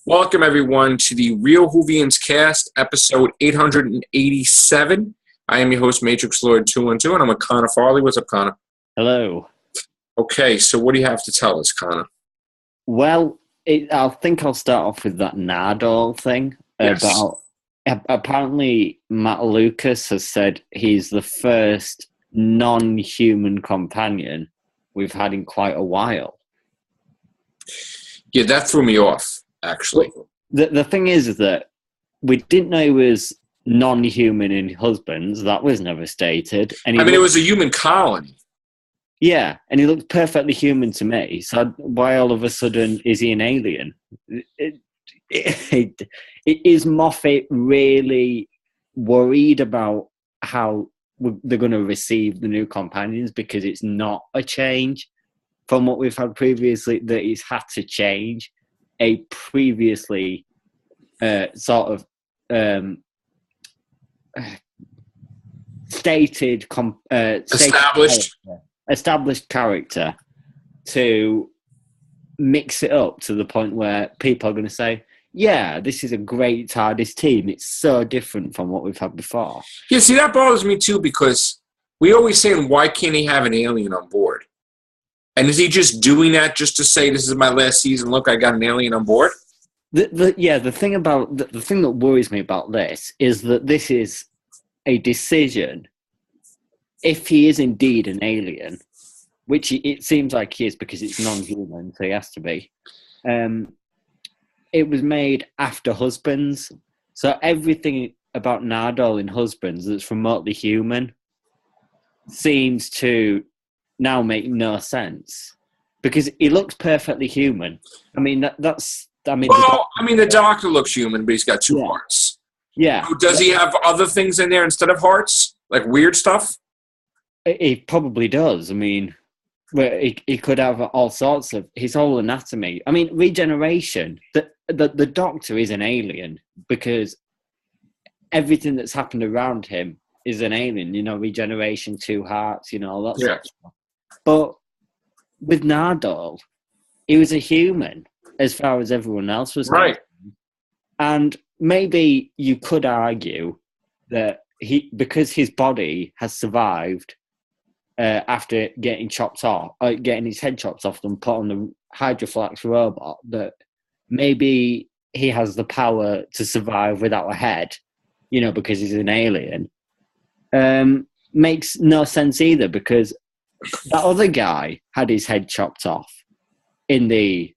Welcome, everyone, to the Real Whovians cast, episode 887. I am your host, Matrix Lord 212, and I'm with Connor Farley. What's up, Connor? Hello. Okay, so what do you have to tell us, Connor? Well, I think I'll start off with that Nardole thing. Yes. Apparently, Matt Lucas has said he's the first non-human companion we've had in quite a while. Yeah, that threw me off, actually. The thing is that we didn't know he was non-human in Husbands. That was never stated. And it was a human colony. Yeah, and he looked perfectly human to me. So why all of a sudden is he an alien? Is Moffat really worried about how they're going to receive the new companions because it's not a change from what we've had previously, that he's had to change a previously established character to mix it up to the point where people are going to say, yeah, this is a great TARDIS team. It's so different from what we've had before. Yeah, see, that bothers me too, because we always say, why can't he have an alien on board? And is he just doing that just to say, this is my last season, look, I got an alien on board? The thing that worries me about this is that this is a decision. If he is indeed an alien, which it seems like he is because it's non-human, so he has to be, it was made after Husbands. So everything about Nardole in Husbands that's remotely human seems to now make no sense because he looks perfectly human. The doctor looks human, but he's got two hearts. Yeah. So does he have other things in there instead of hearts? Like weird stuff? He probably does. He could have all sorts of his whole anatomy. Regeneration. The doctor is an alien because everything that's happened around him is an alien. Regeneration, two hearts, all that sort of stuff. But with Nardole, he was a human as far as everyone else was concerned. And maybe you could argue that because his body has survived after getting chopped off, getting his head chopped off and put on the Hydroflax robot, that maybe he has the power to survive without a head, because he's an alien. Makes no sense either, because that other guy had his head chopped off in the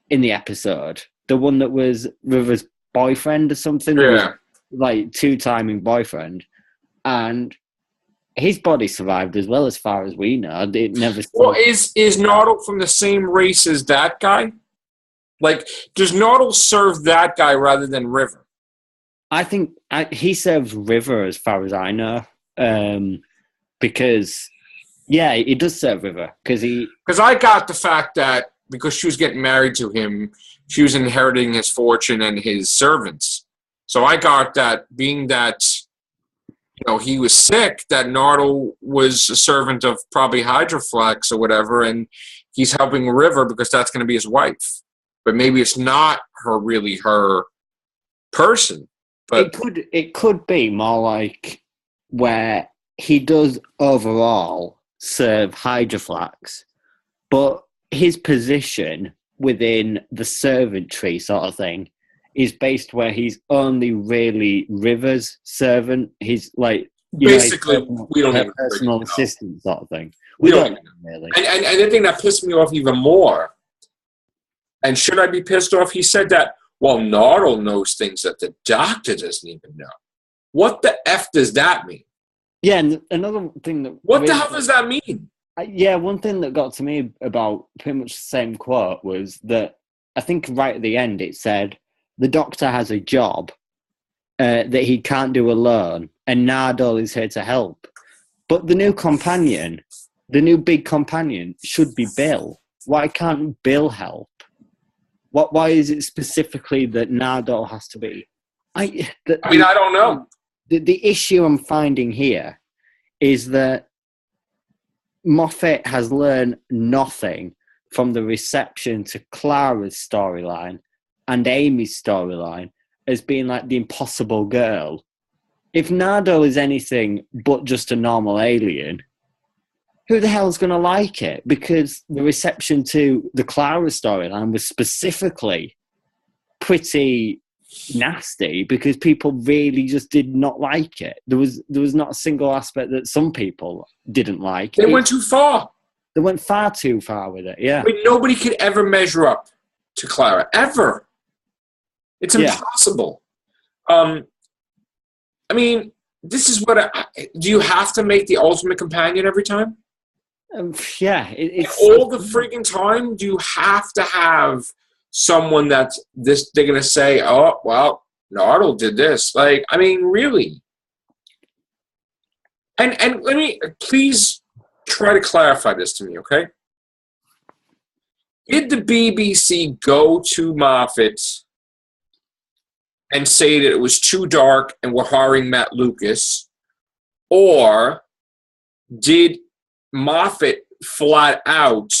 episode. The one that was River's boyfriend or something. Yeah. Like two-timing boyfriend. And his body survived as well, as far as we know. It never. Well, is Nardole from the same race as that guy? Like, does Nardole serve that guy rather than River? I think he serves River, as far as I know, because he does serve River because I got the fact that because she was getting married to him, she was inheriting his fortune and his servants. So I got that being that, he was sick, that Nardole was a servant of probably Hydroflax or whatever, and he's helping River because that's going to be his wife. But maybe it's not really her person. But it could be more like where he does overall serve Hydroflax, but his position within the servant tree sort of thing is based where he's only really River's servant. He's like basically we don't have personal assistant sort of thing. We don't really. And the thing that pissed me off even more, and should I be pissed off? He said that, well, Nardole knows things that the doctor doesn't even know. What the F does that mean? Yeah, and another thing that... What the hell does that mean? One thing that got to me about pretty much the same quote was that I think right at the end it said, the doctor has a job that he can't do alone, and Nardole is here to help. But the new companion, the new big companion, should be Bill. Why can't Bill help? Why is it specifically that Nardole has to be? I don't know. The issue I'm finding here is that Moffat has learned nothing from the reception to Clara's storyline and Amy's storyline as being like the impossible girl. If Nardole is anything but just a normal alien, who the hell's going to like it? Because the reception to the Clara storyline was specifically pretty nasty because people really just did not like it. There was not a single aspect that some people didn't like. They went too far. They went far too far with it, yeah. I mean, nobody could ever measure up to Clara, ever. It's impossible. I mean, this is what... do you have to make the ultimate companion every time? It's all the freaking time. Do you have to have someone that's this? They're gonna say, "Oh, well, Nardole did this." Like, I mean, really. And let me please try to clarify this to me, okay? Did the BBC go to Moffat and say that it was too dark and we're hiring Matt Lucas, or did Moffat flat out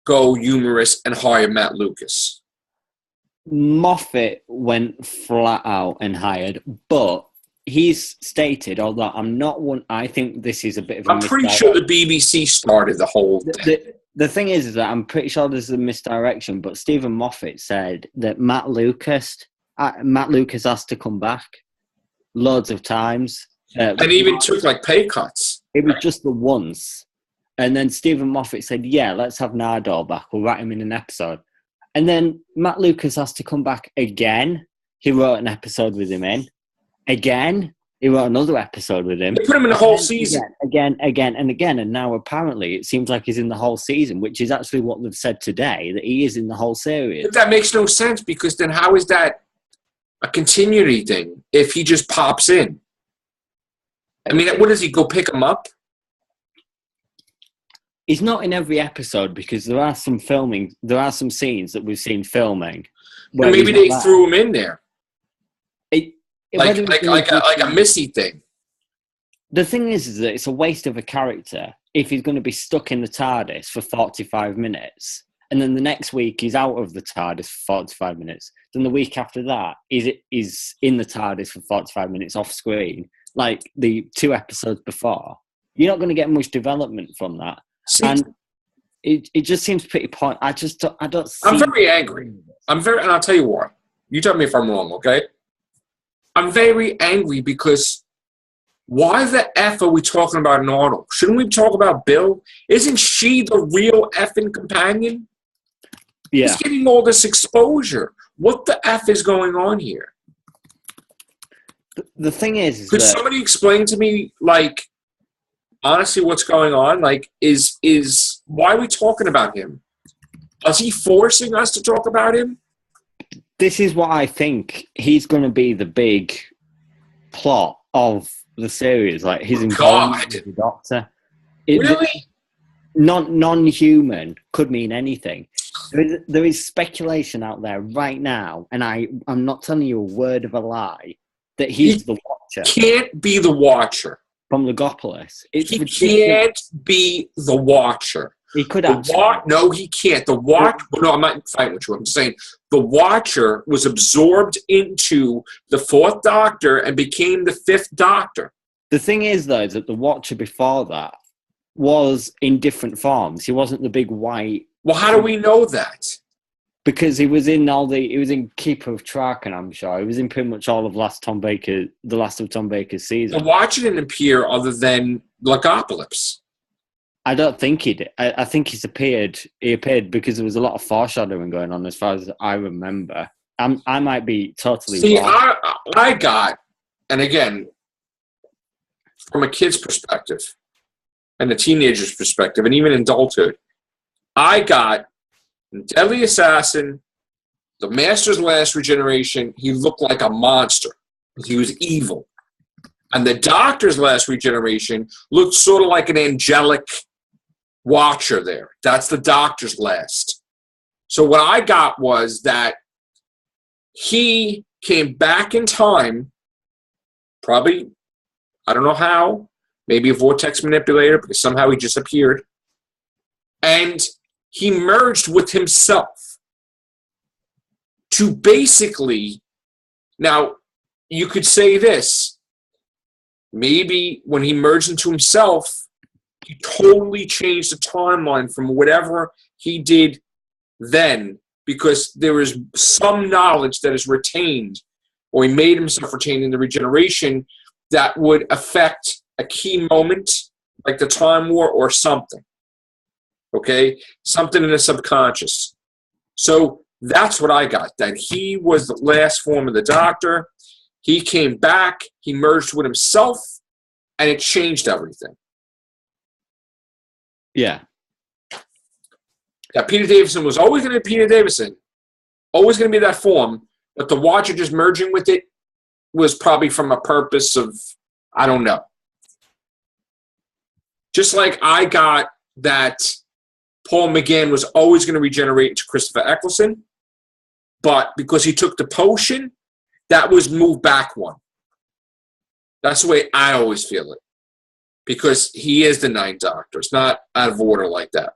go humorous and hire Matt Lucas? Moffat went flat out and hired, but he's stated, although I'm not one, I think this is a bit of a I'm pretty sure the BBC started the whole thing. The thing is that I'm pretty sure there's a misdirection, but Stephen Moffat said that Matt Lucas has to come back loads of times. And even took like pay cuts. It was just the once. And then Stephen Moffat said, yeah, let's have Nardole back. We'll write him in an episode. And then Matt Lucas has to come back again. He wrote an episode with him in. Again, he wrote another episode with him. They put him in the whole season. Again. And now apparently it seems like he's in the whole season, which is actually what they've said today, that he is in the whole series. But that makes no sense, because then how is that a continuity thing if he just pops in? I mean, what does he go pick him up? He's not in every episode because there are some scenes that we've seen filming. And maybe they threw him in there. Like a Missy thing. The thing is that it's a waste of a character if he's going to be stuck in the TARDIS for 45 minutes, and then the next week he's out of the TARDIS for 45 minutes. Then the week after that, he's in the TARDIS for 45 minutes off screen, like the 2 episodes before. You're not going to get much development from that. See, and it just seems pretty point. I don't see. I'm very angry. And I'll tell you why. You tell me if I'm wrong, okay? I'm very angry because why the F are we talking about Nardole? Shouldn't we talk about Bill? Isn't she the real effing companion? Yeah. He's getting all this exposure. What the F is going on here? The thing is could somebody explain to me, like, honestly, what's going on? Like, is why are we talking about him? Is he forcing us to talk about him? This is what I think. He's going to be the big plot of the series. Like, his involvement with the Doctor. Really? Non-human could mean anything. There is speculation out there right now, and I'm not telling you a word of a lie, that he's the Watcher. Can't be the Watcher. From Legopolis. He can't be the Watcher. He could have. No, he can't. The Watcher... No, I'm not fighting with you. I'm saying the Watcher was absorbed into the 4th Doctor and became the 5th Doctor. The thing is, though, that the Watcher before that was in different forms. He wasn't the big white... Well, how do we know that? Because he was in Keeper of Traken, I'm sure. He was in pretty much all of the last of Tom Baker's season. The Watcher didn't appear other than Legopolis. I don't think he did. I think he appeared because there was a lot of foreshadowing going on, as far as I remember. I might be totally wrong. I got, and again, from a kid's perspective, and a teenager's perspective, and even in adulthood, I got Deadly Assassin, the Master's Last Regeneration. He looked like a monster. He was evil. And the Doctor's Last Regeneration looked sort of like an angelic Watcher there. That's the Doctor's last. So what I got was that he came back in time, probably, I don't know how, maybe a vortex manipulator, because somehow he just appeared, and he merged with himself. to basically, now you could say this, maybe when he merged into himself, he totally changed the timeline from whatever he did then, because there is some knowledge that is retained, or he made himself retain in the regeneration, that would affect a key moment, like the Time War or something. Okay? Something in the subconscious. So that's what I got, that he was the last form of the Doctor. He came back, he merged with himself, and it changed everything. Yeah. Yeah, Peter Davison was always going to be Peter Davison. Always going to be that form. But the Watcher just merging with it was probably from a purpose of, I don't know. Just like I got that Paul McGann was always going to regenerate into Christopher Eccleston, but because he took the potion, that was moved back one. That's the way I always feel it. Because he is the Ninth Doctor. It's not out of order like that.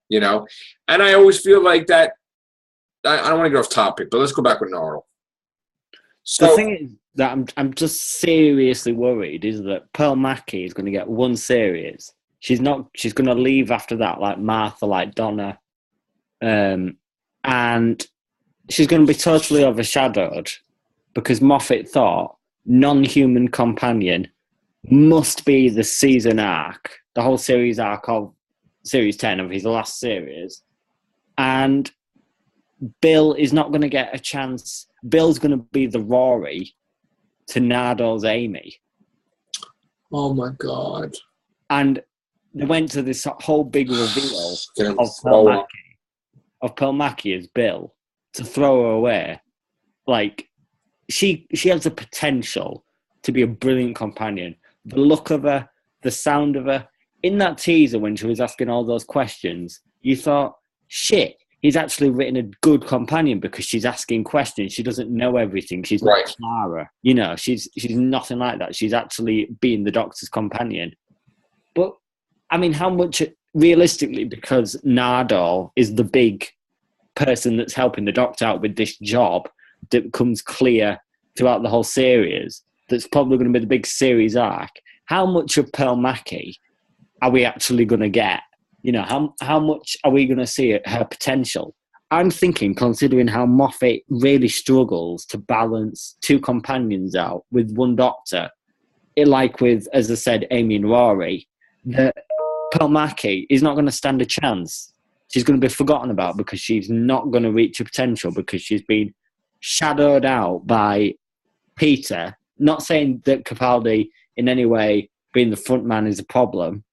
You know? And I always feel like that, I don't want to get off topic, but let's go back with Nardole. So, the thing is that I'm just seriously worried is that Pearl Mackie is going to get one series. She's going to leave after that, like Martha, like Donna. And she's going to be totally overshadowed because Moffat thought non-human companion must be the season arc, the whole series arc of series 10 of his last series. And Bill is not going to get a chance. Bill's going to be the Rory to Nardole's Amy. oh my God. And they went to this whole big reveal of Pearl Mackie as Bill to throw her away. Like, she has the potential to be a brilliant companion. The look of her, the sound of her. In that teaser when she was asking all those questions, you thought, shit, he's actually written a good companion because she's asking questions. She doesn't know everything. She's not Clara. You know, she's nothing like that. She's actually being the Doctor's companion. But, I mean, how much, realistically, because Nardole is the big person that's helping the Doctor out with this job that becomes clear throughout the whole series, that's probably going to be the big series arc, how much of Pearl Mackie are we actually going to get? You know, how much are we going to see her potential? I'm thinking, considering how Moffat really struggles to balance two companions out with one Doctor, like with, as I said, Amy and Rory, that Pearl Mackie is not going to stand a chance. She's going to be forgotten about because she's not going to reach her potential because she's been shadowed out by Peter. Not saying that Capaldi in any way being the front man is a problem,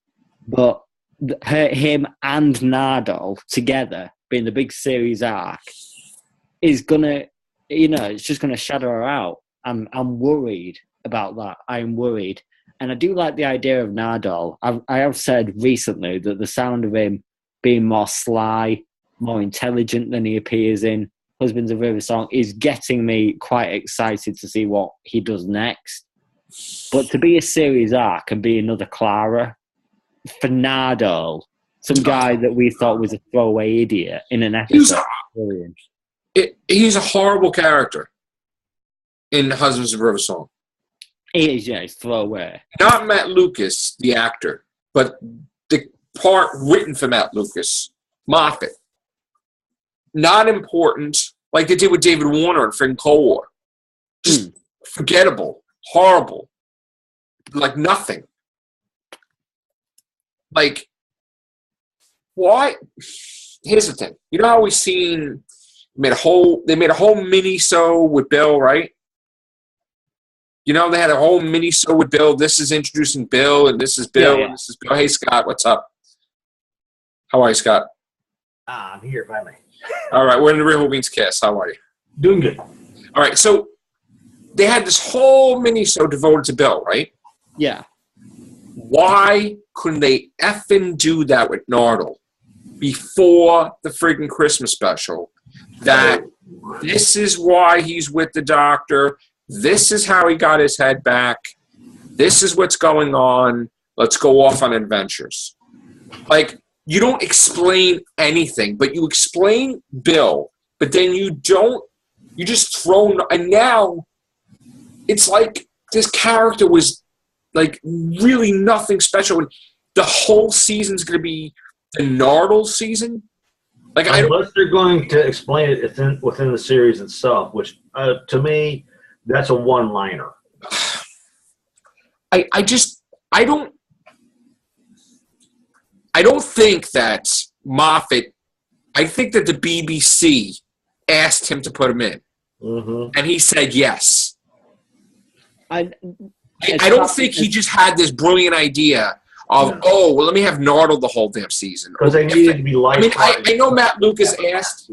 but him and Nardole together being the big series arc is gonna, you know, it's just gonna shadow her out. I'm worried about that. I'm worried, and I do like the idea of Nardole. I have said recently that the sound of him being more sly, more intelligent than he appears in Husbands of River Song is getting me quite excited to see what he does next. But to be a series arc and be another Clara for Nardole, some guy that we thought was a throwaway idiot in an episode. He's a horrible character in Husbands of River Song. He is, yeah, he's throwaway. Not Matt Lucas, the actor, but the part written for Matt Lucas, Moffat. Not important, like they did with David Warner and friggin' Cold War. Just forgettable, horrible, like nothing. Like, why? Here's the thing. You know how we've seen they made a whole mini-so with Bill, right? You know, they had a whole mini-so with Bill. This is introducing Bill, and this is Bill, and this is Bill. Hey, Scott, what's up? How are you, Scott? I'm here finally. All right, we're in the Real Whovians cast. How are you? Doing good. All right, so they had this whole mini-so devoted to Bill, right? Yeah. Why couldn't they effing do that with Nardole before the friggin' Christmas special? That this is why he's with the Doctor. This is how he got his head back. This is what's going on. Let's go off on adventures. Like, you don't explain anything, but you explain Bill but then you just throw, and now it's like this character was like really nothing special, and the whole season's going to be the Nardole season. Like, unless they're going to explain it within the series itself, which to me, that's a one-liner. I don't think that Moffat. I think that the BBC asked him to put him in, and he said yes. I don't think he just had this brilliant idea of, let me have Nardole the whole damn season. Because they needed to be light. I know Matt Lucas asked,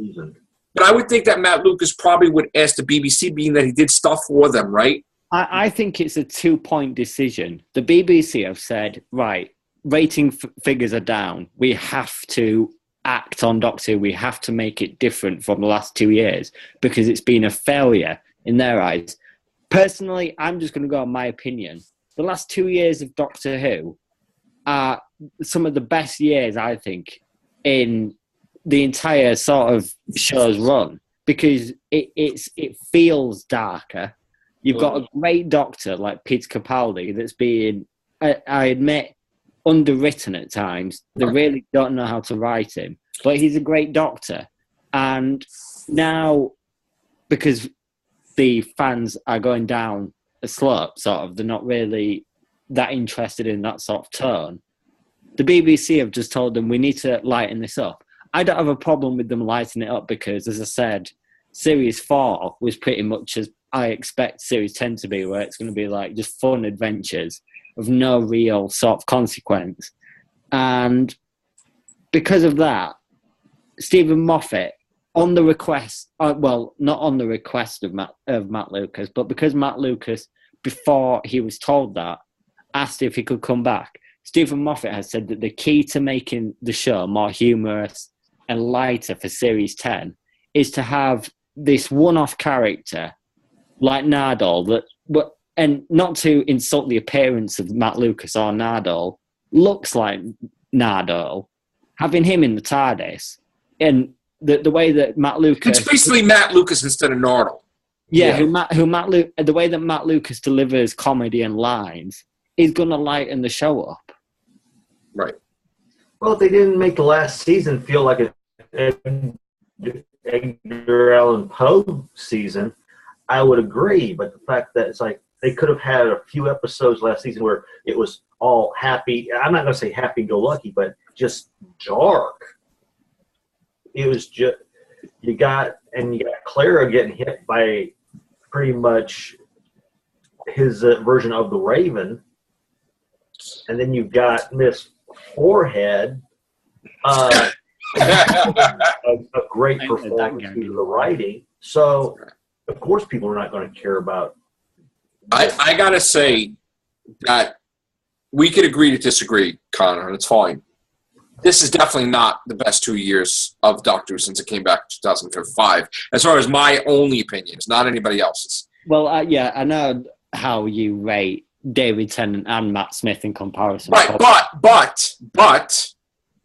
but I would think that Matt Lucas probably would ask the BBC, being that he did stuff for them, right? I think it's a 2-point decision. The BBC have said, right, rating figures are down. We have to act on Doctor Who. We have to make it different from the last 2 years because it's been a failure in their eyes. Personally, I'm just going to go on my opinion. The last 2 years of Doctor Who are some of the best years, I think, in the entire sort of show's run because it feels darker. You've got a great Doctor like Peter Capaldi that's being, I admit, underwritten at times. They really don't know how to write him, but he's a great Doctor. And now, because the fans are going down a slope, sort of, they're not really that interested in that sort of tone. The BBC have just told them we need to lighten this up. I don't have a problem with them lightening it up because, as I said, Series 4 was pretty much as I expect Series 10 to be, where it's going to be like just fun adventures of no real sort of consequence. And because of that, Stephen Moffat, on the request, not on the request of Matt Lucas, but because Matt Lucas, before he was told that, asked if he could come back, Stephen Moffat has said that the key to making the show more humorous and lighter for Series 10 is to have this one-off character like Nardole, and not to insult the appearance of Matt Lucas or Nardole, looks like Nardole, having him in the TARDIS, and the way that Matt Lucas... It's basically Matt Lucas instead of Nardole. Yeah, the way that Matt Lucas delivers comedy and lines is going to lighten the show up. Right. Well, if they didn't make the last season feel like an Edgar Allan Poe season, I would agree. But the fact that it's like they could have had a few episodes last season where it was all happy. I'm not going to say happy-go-lucky, but just dark. It was just you got Clara getting hit by pretty much his version of the Raven, and then you've got Miss Forehead, a great performance due to the writing. So, of course, people are not going to care about. I gotta say that we could agree to disagree, Connor, and it's fine. This is definitely not the best 2 years of Doctor Who since it came back in 2005, as far as my only opinion. It's not anybody else's. Well, I know how you rate David Tennant and Matt Smith in comparison. Right, but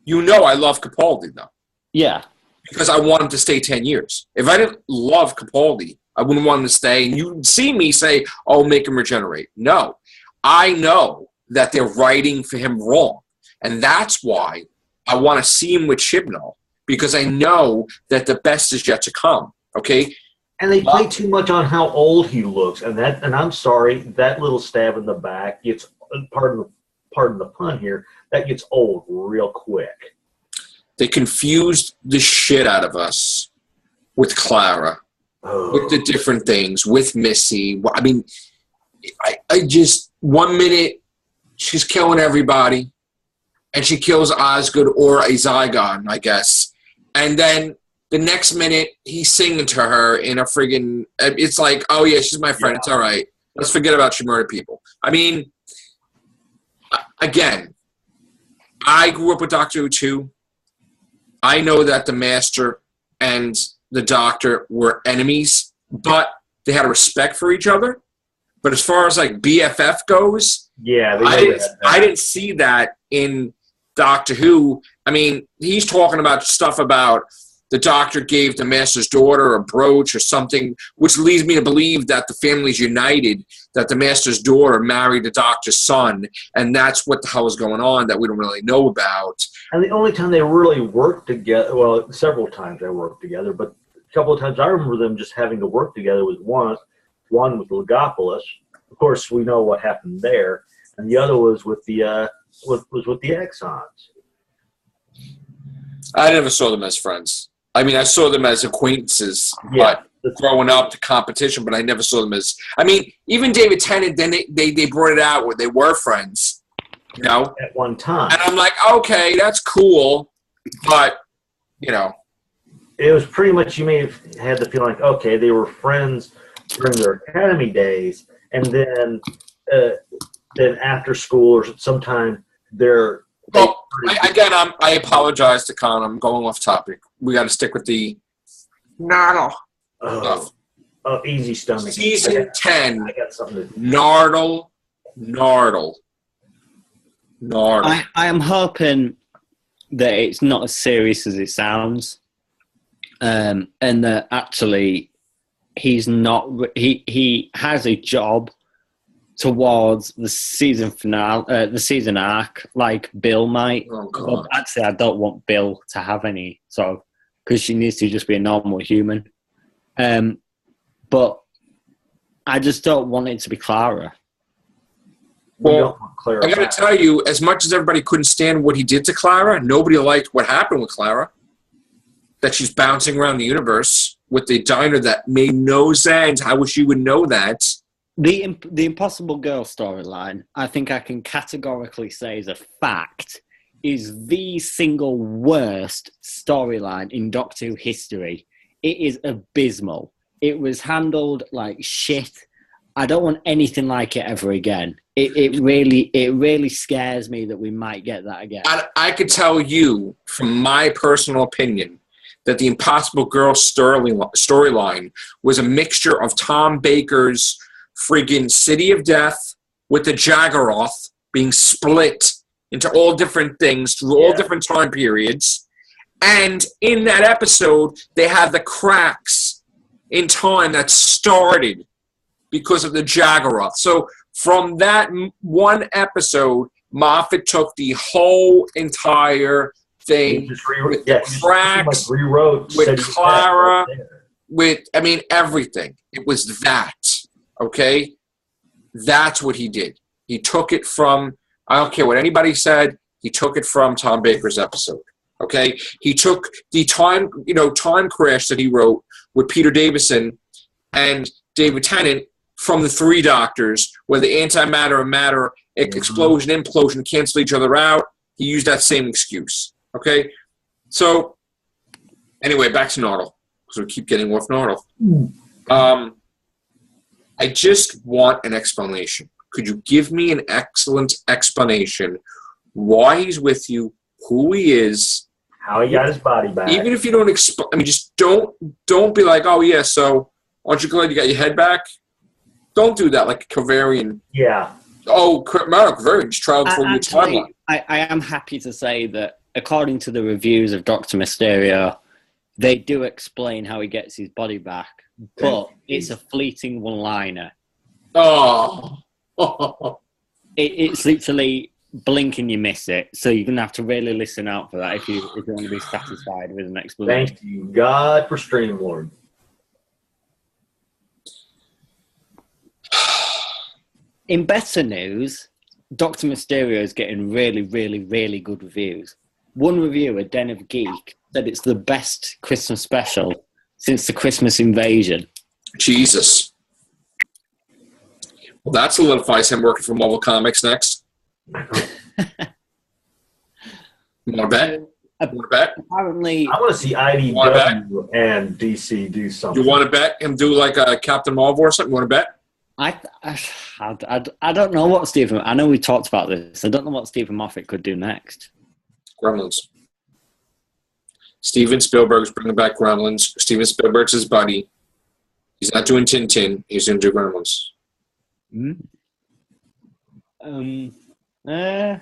you know I love Capaldi, though. Yeah. Because I want him to stay 10 years. If I didn't love Capaldi, I wouldn't want him to stay. And you'd see me say, oh, make him regenerate. No. I know that they're writing for him wrong. And that's why I want to see him with Chibnall, because I know that the best is yet to come. Okay? And they play too much on how old he looks, and I'm sorry, that little stab in the back gets, pardon the pun here, that gets old real quick. They confused the shit out of us with Clara, with the different things, with Missy. I mean, I just, 1 minute she's killing everybody, and she kills Osgood or a Zygon, I guess, and then the next minute, he's singing to her in a friggin'... It's like, oh, yeah, she's my friend. Yeah. It's all right. Let's forget about she murdered people. I mean, again, I grew up with Doctor Who, too. I know that the Master and the Doctor were enemies, but they had a respect for each other. But as far as, like, BFF goes, yeah, I didn't see that in Doctor Who. I mean, he's talking about stuff about... the doctor gave the master's daughter a brooch or something, which leads me to believe that the family's united, that the master's daughter married the doctor's son, and that's what the hell is going on that we don't really know about. And the only time they really worked together, well, several times they worked together, but a couple of times I remember them just having to work together was one with Legopolis. Of course, we know what happened there, and the other was with the with the Exxons. I never saw them as friends. I mean, I saw them as acquaintances, but growing up, the competition, but I never saw them as... I mean, even David Tennant, then they brought it out where they were friends, you know? At one time. And I'm like, okay, that's cool, but, you know. It was pretty much, you may have had the feeling like, okay, they were friends during their academy days, and then after school or sometime they're... Well, I apologize to Con. I'm going off topic. We got to stick with the Nardole stuff. Oh, easy stomach. Season 10. I got something to... Nardole. I am hoping that it's not as serious as it sounds, and that actually he's not. He has a job towards the season finale, the season arc, like Bill might. Oh, God. But actually, I don't want Bill to have any sort of, because she needs to just be a normal human. But I just don't want it to be Clara. Well, I got to tell you, as much as everybody couldn't stand what he did to Clara, nobody liked what happened with Clara. That she's bouncing around the universe with the diner that made no sense. I wish you would know that. The Impossible Girl storyline, I think I can categorically say as a fact, is the single worst storyline in Doctor Who history. It is abysmal. It was handled like shit. I don't want anything like it ever again. It really scares me that we might get that again. I could tell you, from my personal opinion, that the Impossible Girl storyline was a mixture of Tom Baker's friggin' City of Death with the Jaggeroth being split into all different things through all different time periods. And in that episode, they had the cracks in time that started because of the Jaggeroth. So from that one episode, Moffat took the whole entire thing with the cracks, rewrote with Clara, with, I mean, everything. It was that. Okay? That's what he did. He took it from, I don't care what anybody said, he took it from Tom Baker's episode. Okay? He took the time crash that he wrote with Peter Davison and David Tennant from the Three Doctors, where the antimatter and matter explosion, implosion cancel each other out. He used that same excuse. Okay? So, anyway, back to Nardole, because we keep getting off Nardole. I just want an explanation. Could you give me an excellent explanation why he's with you, who he is, how he got his body back? Even if you don't explain, I mean, just don't be like, oh yeah, so aren't you glad you got your head back? Don't do that like a Kavarian. Yeah. Oh, Kavarian just traveled for your timeline. I am happy to say that according to the reviews of Dr. Mysterio, they do explain how he gets his body back. But it's a fleeting one-liner. Oh. It's literally blink and you miss it. So you're going to have to really listen out for that if you want to be satisfied with an explanation. Thank you, God, for Streamlord. In better news, Dr. Mysterio is getting really, really, really good reviews. One reviewer, Den of Geek, said it's the best Christmas special since the Christmas Invasion. Jesus. Well, that solidifies him working for Marvel Comics next. You want to bet? Apparently, I want to see IDW and DC do something. You want to bet him do like a Captain Marvel or something? You want to bet? I don't know what Stephen... I know we talked about this. I don't know what Stephen Moffat could do next. Gremlins. Steven Spielberg's bringing back Gremlins. Steven Spielberg's his buddy. He's not doing Tintin. He's going to do Gremlins. I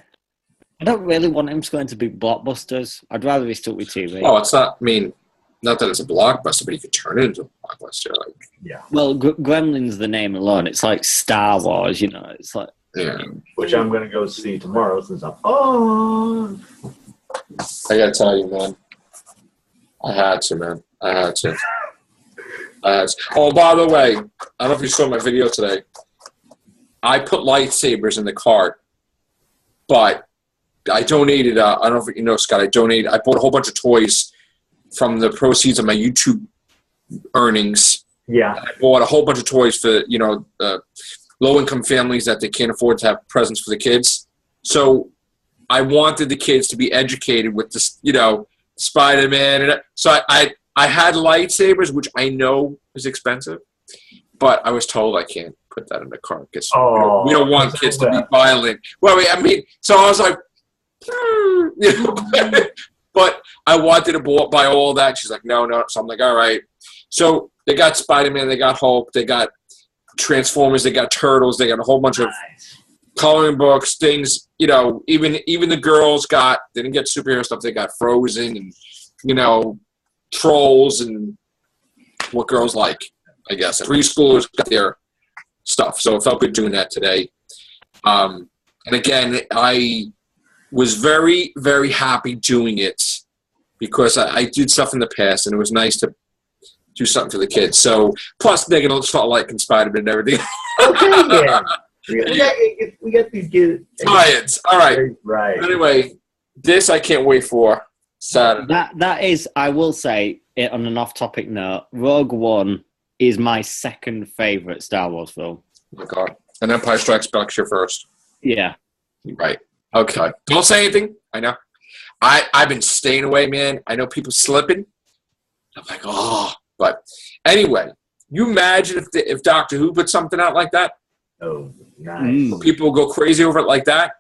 don't really want him to go into big blockbusters. I'd rather he stuck with TV. Oh, it's not... I mean, not that it's a blockbuster, but you could turn it into a blockbuster. Like, Yeah. Well, Gremlins, the name alone, it's like Star Wars, you know. It's like Which I'm going to go see tomorrow since I'm on. I gotta tell you, man. I had to, man. I had to. Oh, by the way, I don't know if you saw my video today. I put lightsabers in the cart, but I donated. I don't know if you know, Scott. I bought a whole bunch of toys from the proceeds of my YouTube earnings. Yeah. I bought a whole bunch of toys for low-income families that they can't afford to have presents for the kids. So I wanted the kids to be educated with this, Spider-Man, and so I had lightsabers, which I know is expensive, but I was told I can't put that in the cart because we don't want kids to be violent. Well, I mean, so I was like, but I wanted to buy all that. She's like, no. So I'm like, all right. So they got Spider-Man, they got Hulk, they got Transformers, they got Turtles, they got a whole bunch of coloring books, things. Even the girls they didn't get superhero stuff. They got Frozen and Trolls and what girls like, I guess. And preschoolers got their stuff. So it felt good doing that today. And again, I was very, very happy doing it because I did stuff in the past, and it was nice to do something for the kids. So plus they're gonna start liking Spider-Man and everything. Okay, yeah. We got these kids. Science. All right. Right. Anyway, this I can't wait for Saturday. That is, I will say, on an off-topic note, Rogue One is my second favorite Star Wars film. Oh my God. And Empire Strikes Back's your first. Yeah. Right. Okay. Don't say anything. I know. I've been staying away, man. I know people slipping. I'm like, oh. But anyway, you imagine if Doctor Who put something out like that? Oh, nice. People go crazy over it like that?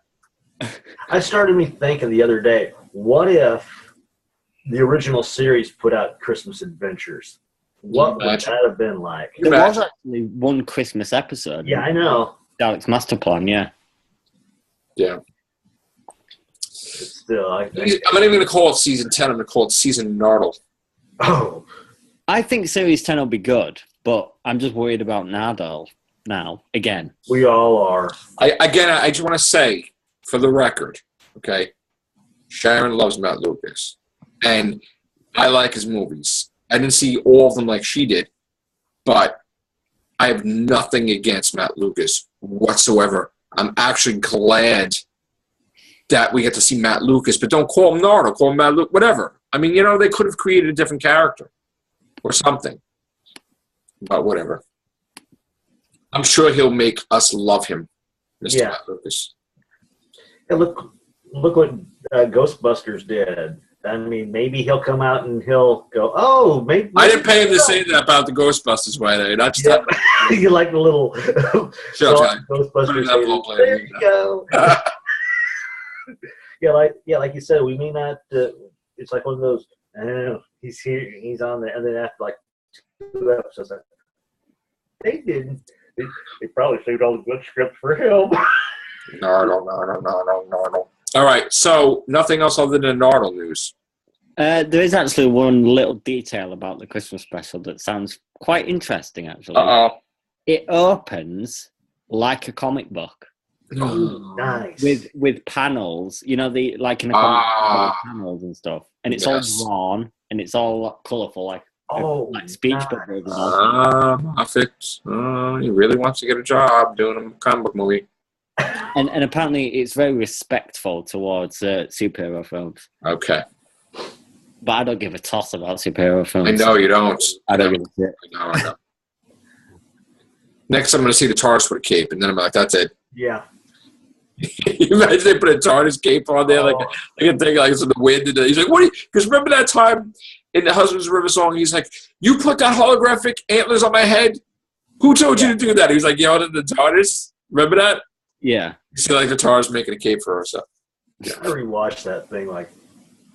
I started me thinking the other day, what if the original series put out Christmas Adventures? What would that have been like? There was actually one Christmas episode. Yeah, I know. Alex Master Plan, yeah. Yeah. Still, I think. I'm not even going to call it Season 10. I'm going to call it Season Nardole. Oh. I think Series 10 will be good, but I'm just worried about Nardole now, again. We all are. I just want to say, for the record, okay, Sharon loves Matt Lucas, and I like his movies. I didn't see all of them like she did, but I have nothing against Matt Lucas whatsoever. I'm actually glad that we get to see Matt Lucas, but don't call him Nardole, call him Matt Lucas, whatever. I mean, they could have created a different character or something, but whatever. I'm sure he'll make us love him, Mr. Matt Lucas. Hey, look what Ghostbusters did. I mean, maybe he'll come out and he'll go, oh, maybe. I didn't pay him to say that about the Ghostbusters, by the way. Not just you like the little Ghostbusters. There you go. like you said, we may not. It's like one of those. He's here, he's on there, and then after like 2 episodes, they didn't. They probably saved all the good script for him. No. All right, so nothing else other than Nardole news. There is actually one little detail about the Christmas special that sounds quite interesting, actually. Uh-oh. It opens like a comic book. Oh, nice. With panels, the like in a comic book, panels and stuff. And it's all drawn, and it's all colourful, like speech book. Perfect. He really wants to get a job doing a comic book movie. And apparently it's very respectful towards superhero films. Okay. But I don't give a toss about superhero films. I know you don't. I don't give a shit. I know. Next I'm going to see the TARDIS with a cape, and then I'm like, that's it. Yeah. You imagine they put a TARDIS cape on there, like a thing, like it's in the wind. And he's like, what? Because remember that time in the Husband's River song, he's like, you put that holographic antlers on my head? Who told you to do that? He was like, yelling at the TARDIS. Remember that? Yeah. You see, like the TARDIS making a cape for herself. Yeah. I rewatched that thing. Like,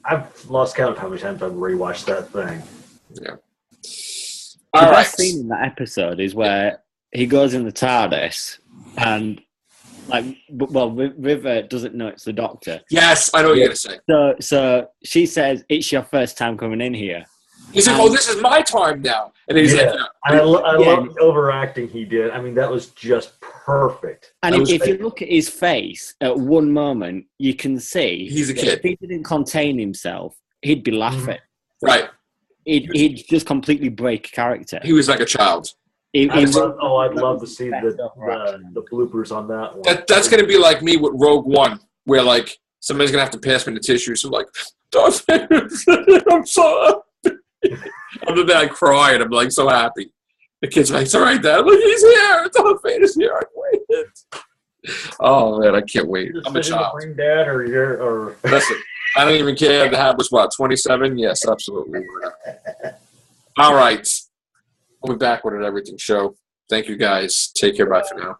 I've lost count of how many times I've rewatched that thing. Yeah. The best scene in that episode is where he goes in the TARDIS and, River doesn't know it's the Doctor. Yes, I know what you're going to say. So she says, it's your first time coming in here. He's like, "Oh, this is my time now," and he's like, I love the overacting he did. I mean, that was just perfect. And if you look at his face at one moment, you can see he's a kid. If he didn't contain himself, he'd be laughing. Right. He'd just completely break character. He was like a child. I'd love to see the bloopers on that one. That's going to be like me with Rogue One, where like somebody's going to have to pass me the tissue. So like, Darth Vader, I'm so happy. Other than I cry and I'm like so happy. The kid's like, "It's all right, Dad." I'm like, "He's here. Darth Vader's here. I waited." Oh man, I can't wait. I'm a child. Bring Dad or Listen, I don't even care. The hat was what, 27? Yes, absolutely. All right. We'll be back with an Everything show. Thank you guys. Take care. Bye for now.